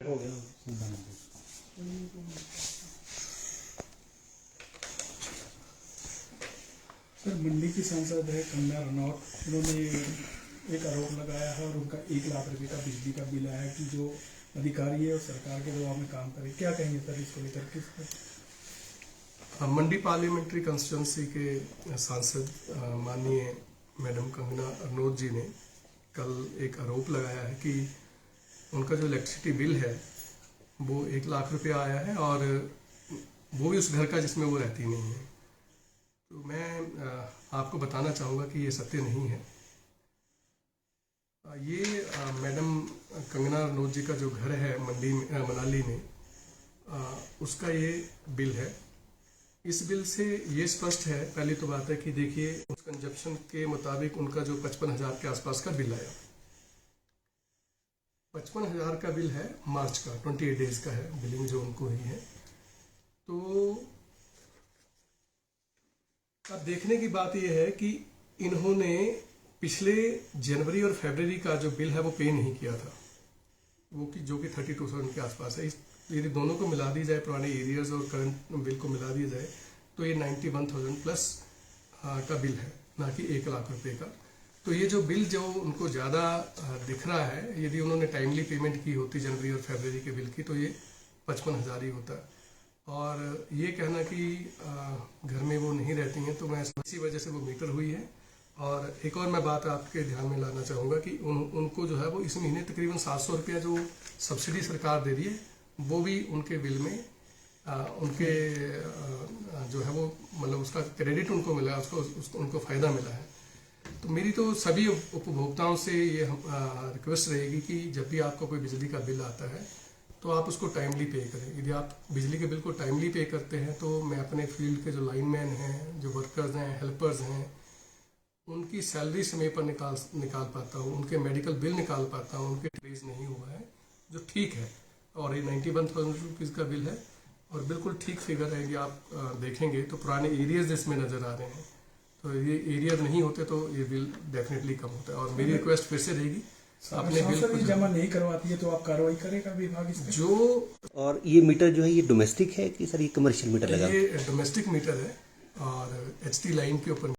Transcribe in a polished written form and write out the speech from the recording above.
हो गया। सर, मंडी की सांसद है कंगना रनौत, उन्होंने एक आरोप लगाया है और उनका 1 लाख रुपए का बिजली का बिल आया कि जो अधिकारी है और सरकार के दबाव में काम करे। क्या कहेंगे सर इसको लेकर के? मंडी पार्लियामेंट्री कंस्टिट्यूंसी के सांसद माननीय मैडम कंगना रनौत जी ने कल एक आरोप लगाया है कि उनका जो इलेक्ट्रिसिटी बिल है वो 1 लाख रुपया आया है और वो भी उस घर का जिसमें वो रहती नहीं है। तो मैं आपको बताना चाहूँगा कि ये सत्य नहीं है। ये मैडम कंगना रनौत जी का जो घर है मंडी में मनाली में, उसका ये बिल है। इस बिल से ये स्पष्ट है, पहली तो बात है कि देखिए उस कंजप्शन के मुताबिक उनका जो 55,000 के आसपास का बिल आया, 55,000 का बिल है मार्च का, 28 डेज का है बिलिंग जो उनको हुई है। तो अब देखने की बात यह है कि इन्होंने पिछले जनवरी और फरवरी का जो बिल है वो पे नहीं किया था, वो कि जो कि 32,000 के आसपास है। यदि दोनों को मिला दी जाए, पुराने एरियर्स और करंट बिल को मिला दिया जाए, तो ये 91,000 प्लस का बिल है, ना कि 1 लाख रुपए का। तो ये जो बिल जो उनको ज़्यादा दिख रहा है, यदि उन्होंने टाइमली पेमेंट की होती जनवरी और फरवरी के बिल की, तो ये 55,000 ही होता। और ये कहना कि घर में वो नहीं रहती हैं, तो मैं इसी वजह से वो मीटर हुई है। और एक और मैं बात आपके ध्यान में लाना चाहूँगा कि उनको जो है वो इस महीने तकरीबन 700 रुपया जो सब्सिडी सरकार दे रही है, वो भी उनके बिल में उनके जो है वो मतलब उसका क्रेडिट उनको मिला है, उसको उनको फ़ायदा मिला है। तो मेरी तो सभी उपभोक्ताओं से ये रिक्वेस्ट रहेगी कि जब भी आपका कोई बिजली का बिल आता है तो आप उसको टाइमली पे करें। यदि आप बिजली के बिल को टाइमली पे करते हैं तो मैं अपने फील्ड के जो लाइनमैन हैं, जो वर्कर्स हैं, हेल्पर्स हैं, उनकी सैलरी समय पर निकाल पाता हूँ, उनके मेडिकल बिल निकाल पाता हूँ, उनके रिलीज नहीं हुआ है, जो ठीक है। और ये 91,000 रुपीज़ का बिल है और बिल्कुल ठीक फिगर है। यदि आप देखेंगे तो पुराने एरियाज इसमें नज़र आ रहे हैं, तो ये एरिया नहीं होते तो ये बिल डेफिनेटली कम होता है। और मेरी रिक्वेस्ट फिर से रहेगी, अपने बिल को जमा नहीं करवाती है तो आप कार्रवाई करेगा विभाग इस पे? जो और ये मीटर जो है ये डोमेस्टिक है कि सर ये कमर्शियल मीटर लगा? ये डोमेस्टिक मीटर है और HT लाइन के ऊपर